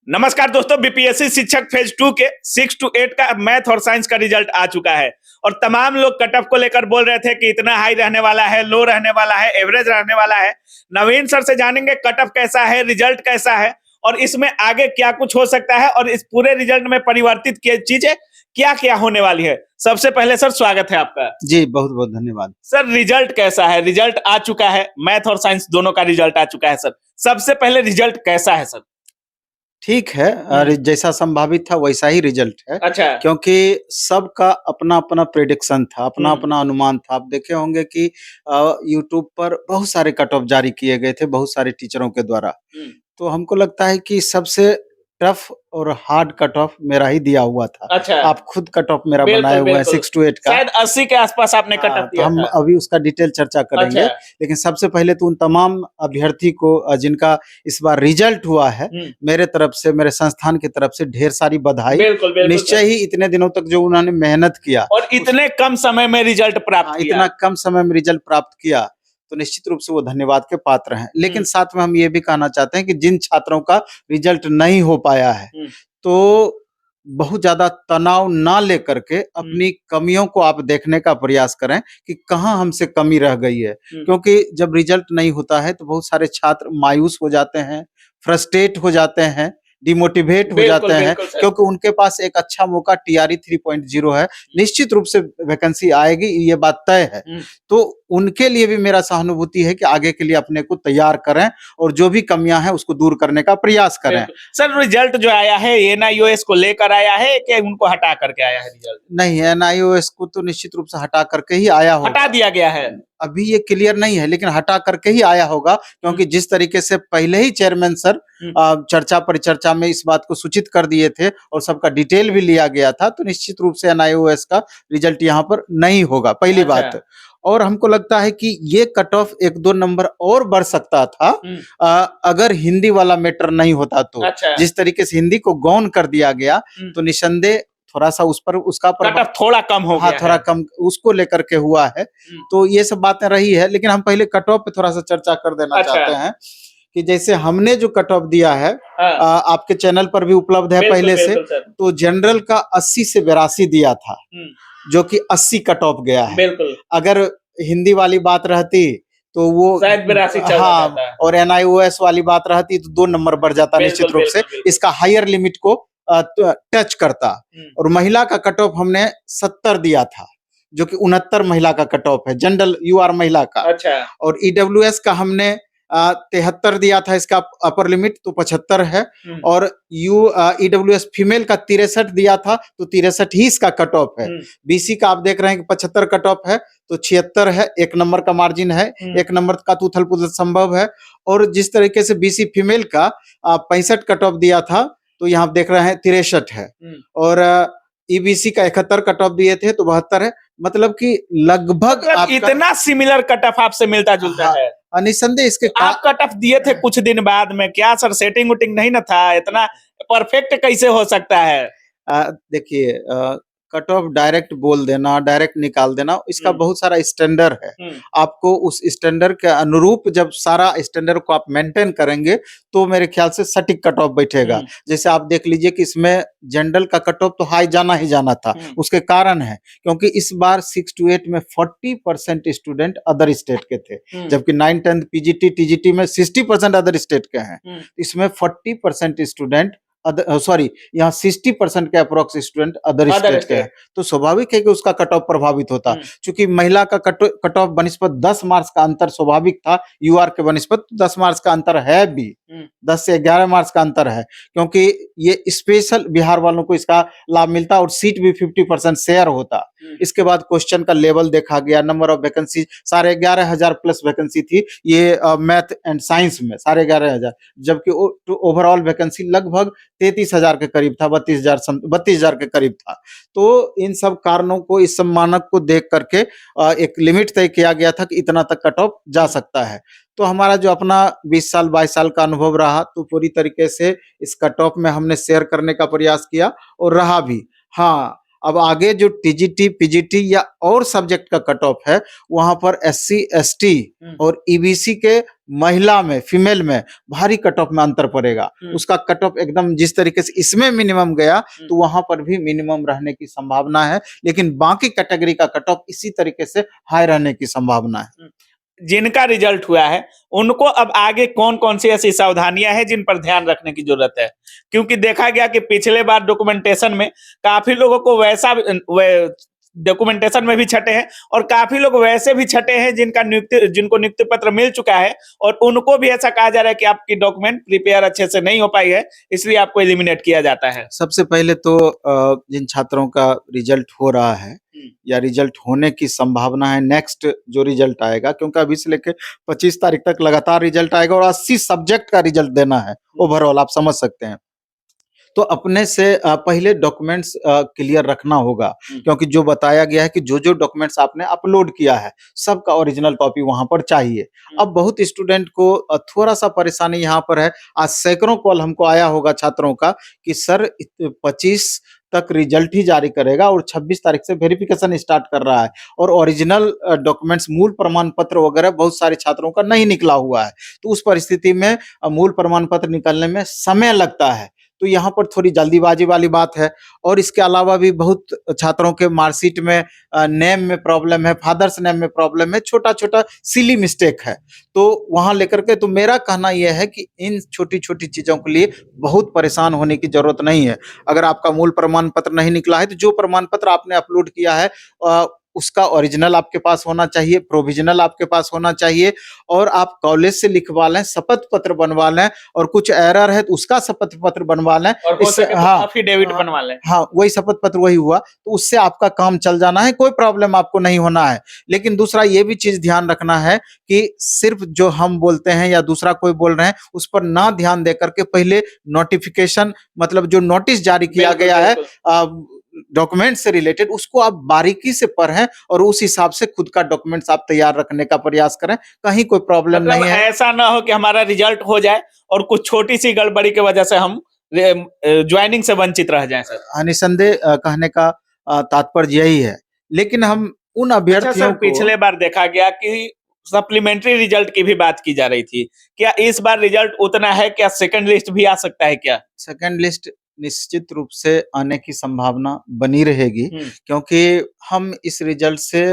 नमस्कार दोस्तों, बीपीएससी शिक्षक फेज 2 के 6 to 8 का मैथ और साइंस का रिजल्ट आ चुका है और तमाम लोग कट ऑफ को लेकर बोल रहे थे कि इतना हाई रहने वाला है, लो रहने वाला है, एवरेज रहने वाला है। नवीन सर से जानेंगे कट ऑफ कैसा है, रिजल्ट कैसा है और इसमें आगे क्या कुछ हो सकता है और इस पूरे रिजल्ट में परिवर्तित किए चीजें क्या क्या होने वाली है। सबसे पहले सर स्वागत है आपका। जी, बहुत बहुत धन्यवाद। सर रिजल्ट कैसा है? रिजल्ट आ चुका है, मैथ और साइंस दोनों का रिजल्ट आ चुका है सर। सबसे पहले रिजल्ट कैसा है सर? ठीक है और जैसा संभावित था वैसा ही रिजल्ट है। अच्छा। क्योंकि सबका अपना-अपना प्रेडिक्शन था, अपना-अपना अनुमान था। आप देखे होंगे कि यूट्यूब पर बहुत सारे कट ऑफ जारी किए गए थे, बहुत सारे टीचरों के द्वारा। तो हमको लगता है कि सबसे टफ और हार्ड कट ऑफ मेरा ही दिया हुआ था। अच्छा। आप खुद कट ऑफ मेरा बिल्कुल, बनाए हुए हैं बिल्कुल। 6 to 8 का। शायद 80 के आसपास आपने कट ऑफ तो दिया हम था। अभी उसका डिटेल चर्चा करेंगे। अच्छा। लेकिन सबसे पहले तो उन तमाम अभ्यर्थी को जिनका इस बार रिजल्ट हुआ है, मेरे तरफ से, मेरे संस्थान की तरफ से ढेर सारी बधाई। बिल्कुल, बिल्कुल निश्चय ही इतने दिनों तक जो उन्होंने मेहनत किया और इतने कम समय में रिजल्ट प्राप्त किया। इतना कम समय में रिजल्ट प्राप्त किया, तो निश्चित रूप से वो धन्यवाद के पात्र हैं। लेकिन साथ में हम ये भी कहना चाहते हैं कि जिन छात्रों का रिजल्ट नहीं हो पाया है, तो बहुत ज़्यादा तनाव ना लेकर के अपनी कमियों को आप देखने का प्रयास करें कि कहाँ हमसे कमी रह गई है। क्योंकि जब रिजल्ट नहीं होता है तो बहुत सारे छात्र मायूस हो जाते हैं, फ्रस्ट्रेट हो जाते हैं, डिमोटिवेट हो जाते हैं, क्योंकि उनके पास एक अच्छा मौका टीआरई 3.0 है। निश्चित रूप से वैकेंसी आएगी, ये बात तय है। तो उनके लिए भी मेरा सहानुभूति है कि आगे के लिए अपने को तैयार करें और जो भी कमियां हैं उसको दूर करने का प्रयास करें। सर रिजल्ट जो आया है एनआईओएस को लेकर आया है कि उनको हटा करके आया है रिजल्ट? नहीं, एनआईओएस को तो निश्चित रूप से हटा करके ही आया होगा। हटा दिया गया है। अभी ये क्लियर नहीं है, लेकिन हटा करके ही आया होगा, क्योंकि जिस तरीके से पहले ही चेयरमैन सर चर्चा परिचर्चा में इस बात को सूचित कर दिए थे और सबका डिटेल भी लिया गया था, तो निश्चित रूप से एनआईओएस का रिजल्ट यहाँ पर नहीं होगा, पहली बात। और हमको लगता है कि ये कट ऑफ 1-2 नंबर और बढ़ सकता था अगर हिंदी वाला मैटर नहीं होता तो। जिस तरीके से हिंदी को गौन कर दिया गया, तो निसंदेह थोड़ा सा उस पर उसका थोड़ा कम हो गया थोड़ा कम उसको लेकर के हुआ है। तो ये सब बातें रही है, लेकिन हम पहले कट ऑफ पे थोड़ा सा चर्चा कर देना चाहते हैं कि जैसे हमने जो कट ऑफ दिया है आपके चैनल पर भी उपलब्ध है पहले से। तो जनरल का 80 से 82 दिया था, जो कि 80 कट ऑफ गया है। अगर हिंदी वाली बात रहती तो वो शायद 82 और एनआईओएस वाली बात रहती तो 2 नंबर बढ़ जाता निश्चित रूप से। इसका हायर लिमिट को टच करता। और महिला का कट ऑफ हमने 70 दिया था, जो कि 69 महिला का कट ऑफ है, जनरल यूआर महिला का। अच्छा। और ईडब्ल्यूएस का हमने 73 दिया था, इसका अपर लिमिट तो 75 है। और ईडब्ल्यूएस फीमेल का 63 दिया था, तो 63 ही इसका कट ऑफ है। बीसी का आप देख रहे हैं कि 75 कट ऑफ है, तो 76 है, 1 नंबर का मार्जिन है, 1 नंबर का तो उथल पुथल संभव है। और जिस तरीके से बीसी फीमेल का 65 कट ऑफ दिया था, तो यहाँ आप देख रहे हैं 63 है। और ईबीसी का 71 कट ऑफ दिए थे, तो 72 है। मतलब कि लगभग इतना सिमिलर कट ऑफ आपसे मिलता जुलता है। निसंदेह इसके आप कट ऑफ दिए थे कुछ दिन बाद में, क्या सर सेटिंग उटिंग नहीं ना था? इतना परफेक्ट कैसे हो सकता है? देखिए कट ऑफ डायरेक्ट बोल देना, डायरेक्ट निकाल देना, इसका बहुत सारा स्टैंडर्ड है। आपको उस स्टैंडर्ड के अनुरूप जब सारा स्टैंडर्ड को आप मेंटेन करेंगे, तो मेरे ख्याल से सटीक कट ऑफ बैठेगा। जैसे आप देख लीजिए कि इसमें जनरल का कट ऑफ तो हाई जाना ही जाना था। उसके कारण है क्योंकि इस बार 6 to 8 में 40% स्टूडेंट अदर स्टेट के थे, जबकि 9, 10 पीजीटी टीजीटी में 60% अदर स्टेट के हैं। इसमें 40% स्टूडेंट यहाँ 60% के अप्रोक्स स्टूडेंट अदर स्टेट के हैं, तो स्वाभाविक है कि उसका कट ऑफ प्रभावित होता। क्योंकि महिला का कट ऑफ बनिस्पत 10 मार्क्स का अंतर स्वाभाविक था, यूआर के बनिस्पत 10 मार्क्स का अंतर है भी, 10 से 11 मार्क्स का अंतर है, क्योंकि ये स्पेशल बिहार वालों को इसका लाभ मिलता और सीट भी 50% शेयर होता। इसके बाद क्वेश्चन का लेवल देखा गया, number of vacancy 11,500 plus vacancy थी ये मैथ एंड साइंस में 11,500, जबकि ओवरऑल वैकेंसी लगभग 33,000 के करीब था, 32,000 के करीब था। तो इन सब कारणों को, इस सब मानक को देख करके एक लिमिट तय किया गया था कि इतना तक कट ऑफ जा सकता है। तो हमारा जो अपना 20 साल 22 साल का अनुभव रहा, तो पूरी तरीके से इस कट ऑफ में हमने शेयर करने का प्रयास किया और रहा भी। हाँ, अब आगे जो टीजीटी, पीजीटी या और सब्जेक्ट का कट ऑफ है, वहां पर एससी, एसटी और ईबीसी के महिला में, फीमेल में भारी कट ऑफ में अंतर पड़ेगा। उसका कट ऑफ एकदम जिस तरीके से इसमें मिनिमम गया, तो वहां पर भी मिनिमम रहने की संभावना है, लेकिन बाकी कैटेगरी का कट ऑफ इसी तरीके से हाई रहने की संभावना है। जिनका रिजल्ट हुआ है उनको अब आगे कौन कौन सी ऐसी सावधानियां हैं जिन पर ध्यान रखने की जरूरत है? क्योंकि देखा गया कि पिछले बार डॉक्यूमेंटेशन में काफी लोगों को वैसा डॉक्यूमेंटेशन में भी छटे हैं और काफी लोग वैसे भी छटे हैं जिनको नियुक्ति पत्र मिल चुका है और उनको भी ऐसा कहा जा रहा है कि आपकी डॉक्यूमेंट प्रिपेयर अच्छे से नहीं हो पाई है, इसलिए आपको एलिमिनेट किया जाता है। सबसे पहले तो जिन छात्रों का रिजल्ट हो रहा है या रिजल्ट होने की संभावना है, नेक्स्ट जो रिजल्ट आएगा, क्योंकि अभी से लेकर 25 तारीख तक लगातार रिजल्ट आएगा और 80 सब्जेक्ट का रिजल्ट देना है ओवरऑल, आप समझ सकते हैं। तो अपने से पहले डॉक्यूमेंट्स क्लियर रखना होगा, क्योंकि जो बताया गया है कि जो जो डॉक्यूमेंट्स आपने अपलोड किया है सबका ओरिजिनल कॉपी वहां पर चाहिए। अब बहुत स्टूडेंट को थोड़ा सा परेशानी यहाँ पर है, आज सैकड़ों कॉल हमको आया होगा छात्रों का कि सर 25 तक रिजल्ट ही जारी करेगा और 26 तारीख से वेरिफिकेशन स्टार्ट कर रहा है और ओरिजिनल डॉक्यूमेंट्स, मूल प्रमाण पत्र वगैरह बहुत सारे छात्रों का नहीं निकला हुआ है। तो उस परिस्थिति में मूल प्रमाण पत्र निकलने में समय लगता है, तो यहाँ पर थोड़ी जल्दीबाजी वाली बात है। और इसके अलावा भी बहुत छात्रों के मार्कशीट में नेम में प्रॉब्लम है, फादर्स नेम में प्रॉब्लम है, छोटा छोटा सिली मिस्टेक है, तो वहां लेकर के तो मेरा कहना यह है कि इन छोटी छोटी चीजों के लिए बहुत परेशान होने की जरूरत नहीं है। अगर आपका मूल प्रमाण पत्र नहीं निकला है तो जो प्रमाण पत्र आपने अपलोड किया है उसका ओरिजिनल आपके पास होना चाहिए, प्रोविजनल आपके पास होना चाहिए, और आप कॉलेज से लिखवा लें, शपथ पत्र बनवा लें, और कुछ एरर है तो उसका शपथ पत्र बनवा लें, और हो सके तो एफिडेविट बनवा लें। हाँ, वही शपथ पत्र वही हुआ, तो उससे आपका काम चल जाना है, कोई प्रॉब्लम आपको नहीं होना है। लेकिन दूसरा ये भी चीज ध्यान रखना है कि सिर्फ जो हम बोलते हैं या दूसरा कोई बोल रहे हैं उस पर ना ध्यान दे करके पहले नोटिफिकेशन, मतलब जो नोटिस जारी किया गया है डॉक्यूमेंट से रिलेटेड, उसको आप बारीकी से पढ़ें और उस हिसाब से खुद का डॉक्यूमेंट्स आप तैयार रखने का प्रयास करें, कहीं कोई प्रॉब्लम नहीं है। ऐसा ना हो कि हमारा रिजल्ट हो जाए और कुछ छोटी सी गड़बड़ी की वजह से हम ज्वाइनिंग से वंचित रह जाएं। सर, निसंदेह कहने का तात्पर्य यही है, लेकिन हम उन अभ्यर्थियों को, पिछले बार देखा गया कि सप्लीमेंट्री रिजल्ट की भी बात की जा रही थी, क्या इस बार रिजल्ट उतना है? क्या सेकंड लिस्ट भी आ सकता है? क्या सेकंड लिस्ट निश्चित रूप से आने की संभावना बनी रहेगी, क्योंकि हम इस रिजल्ट से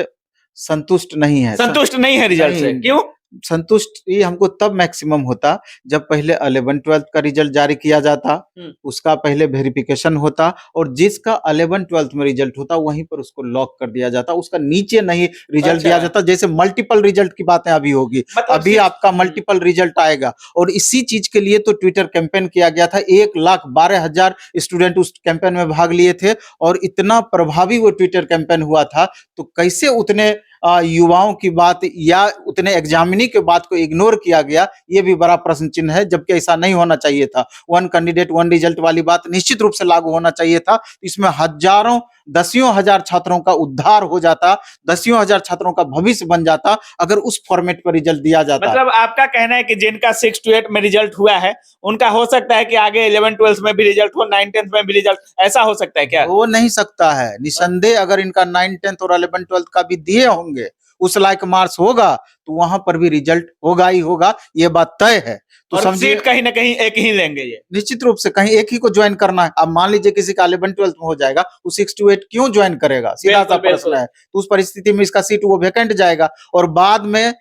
संतुष्ट नहीं है। संतुष्ट नहीं है रिजल्ट से? क्यों संतुष्ट? ये हमको तब मैक्सिमम होता जब पहले 11-12 का रिजल्ट जारी किया जाता, उसका पहले वेरिफिकेशन होता और जिसका 11-12 में रिजल्ट होता वहीं पर उसको लॉक कर दिया जाता, उसका नीचे नहीं रिजल्ट दिया जाता। जैसे मल्टीपल रिजल्ट की बातें अभी होगी, अभी आपका मल्टीपल रिजल्ट आएगा, और इसी चीज के लिए तो ट्विटर कैंपेन किया गया था। 1,12,000 स्टूडेंट उस कैंपेन में भाग लिए थे और इतना प्रभावी वो ट्विटर कैंपेन हुआ था। तो कैसे उतने युवाओं की बात या उतने एग्जामिनी के बात को इग्नोर किया गया, ये भी बड़ा प्रश्न चिन्ह है, जबकि ऐसा नहीं होना चाहिए था। वन कैंडिडेट वन रिजल्ट वाली बात निश्चित रूप से लागू होना चाहिए था। इसमें हजारों, दसियों हजार छात्रों का उद्धार हो जाता, दसियों हजार छात्रों का भविष्य बन जाता अगर उस फॉर्मेट पर रिजल्ट दिया जाता। मतलब आपका कहना है कि जिनका 6 to 8 में रिजल्ट हुआ है उनका हो सकता है कि आगे 11-12 में भी रिजल्ट हो, 9-10 में भी रिजल्ट, ऐसा हो सकता है क्या? हो नहीं सकता है, निसंदेह अगर इनका 9-10 और 11-12 का भी दिए होंगे, उस लायक मार्क्स होगा, तो वहां पर भी रिजल्ट होगा ही होगा, ये बात तय है। तो समझिए सीट कहीं ना कहीं एक ही लेंगे, ये निश्चित रूप से कहीं एक ही को ज्वाइन करना है। अब मान लीजिए किसी का 11-12 में हो जाएगा, वो 6 to 8 क्यों ज्वाइन करेगा? सीधा सा प्रश्न है। तो उस परिस्थिति में इसका सीट वो वैकेंट जाएगा और बाद में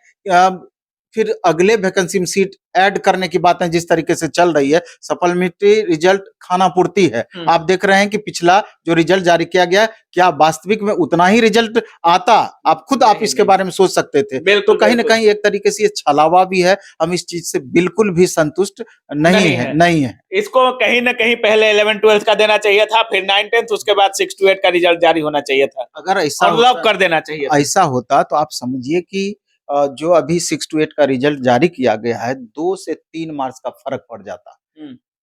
फिर अगले वैकेंसी में सीट ऐड करने की बातें जिस तरीके से चल रही है, सप्लीमेंट्री रिजल्ट खाना पूर्ति है। आप देख रहे हैं कि पिछला जो रिजल्ट जारी किया गया, क्या वास्तविक में उतना ही रिजल्ट आता? आप खुद आप इसके बारे में सोच सकते थे। तो कहीं ना कहीं एक तरीके से ये छलावा भी है। हम इस चीज से बिल्कुल भी संतुष्ट नहीं है। इसको कहीं ना कहीं पहले 11-12 का देना चाहिए था, फिर 9-10, उसके बाद 6 to 8 का रिजल्ट जारी होना चाहिए था। अगर ऐसा लॉक कर देना चाहिए, ऐसा होता तो आप समझिए कि जो अभी 6 to 8 का रिजल्ट जारी किया गया है, 2 से 3 मार्क्स का फर्क पड़ जाता।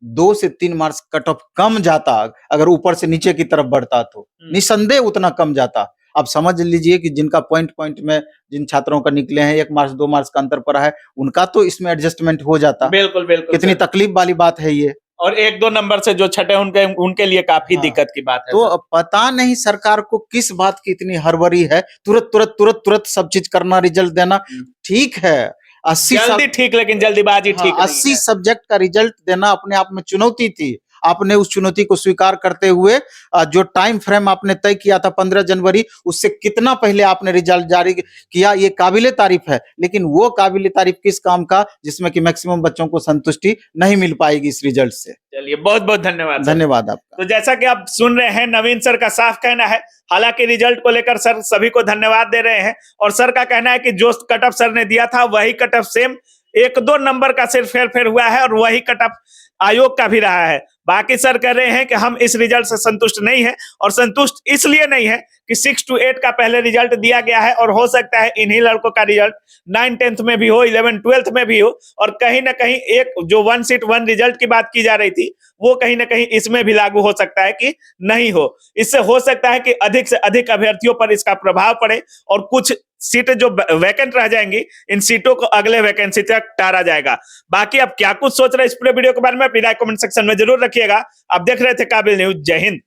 2 से 3 मार्क्स कट ऑफ कम जाता, अगर ऊपर से नीचे की तरफ बढ़ता तो निसंदेह उतना कम जाता। अब समझ लीजिए कि जिनका पॉइंट में जिन छात्रों का निकले हैं 1 मार्क्स 2 मार्क्स का अंतर पड़ा है, उनका तो इसमें एडजस्टमेंट हो जाता। बिल्कुल कितनी तकलीफ वाली बात है ये। और 1-2 नंबर से जो छठे उनके उनके लिए काफी हाँ। दिक्कत की बात है तो सर। अब पता नहीं सरकार को किस बात की इतनी हड़बड़ी है, तुरंत सब चीज करना, रिजल्ट देना। ठीक है, 80 जल्दी ठीक, लेकिन जल्दीबाजी हाँ, ठीक नहीं 80 है। सब्जेक्ट का रिजल्ट देना अपने आप में चुनौती थी। आपने उस चुनौती को स्वीकार करते हुए जो टाइम फ्रेम आपने तय किया था 15 जनवरी, उससे कितना पहले आपने रिजल्ट जारी किया, ये काबिले तारीफ है। लेकिन वो काबिले तारीफ किस काम का, जिसमें कि मैक्सिमम बच्चों को संतुष्टि नहीं मिल पाएगी इस रिजल्ट से। चलिए, बहुत बहुत धन्यवाद सर। धन्यवाद आपका। तो जैसा कि आप सुन रहे हैं, नवीन सर का साफ कहना है, हालांकि रिजल्ट को लेकर सर सभी को धन्यवाद दे रहे हैं, और सर का कहना है कि जो कट ऑफ सर ने दिया था वही कट ऑफ सेम 1-2 नंबर का सिर्फ हेरफेर हुआ है, और वही कट ऑफ आयोग का भी रहा है। बाकी सर कह रहे हैं कि हम इस रिजल्ट से संतुष्ट नहीं है, और संतुष्ट इसलिए नहीं है कि 6 to 8 का पहले रिजल्ट दिया गया है, और हो सकता है इन्हीं लड़कों का रिजल्ट 9th-10th में भी हो, 11th-12th में भी हो, और कहीं ना कहीं एक जो 1 सीट 1 रिजल्ट की बात की जा रही थी, वो कहीं ना कहीं इसमें भी लागू हो सकता है कि नहीं हो। इससे हो सकता है कि अधिक से अधिक अभ्यर्थियों पर इसका प्रभाव पड़े, और कुछ सीटें जो वैकेंट रह जाएंगी, इन सीटों को अगले वैकेंसी तक टारा जाएगा। बाकी आप क्या कुछ सोच रहे हैं इस पूरे वीडियो के बारे में, अपनी राय कमेंट सेक्शन में जरूर रखिएगा। आप देख रहे थे काबिल न्यूज। जय हिंद।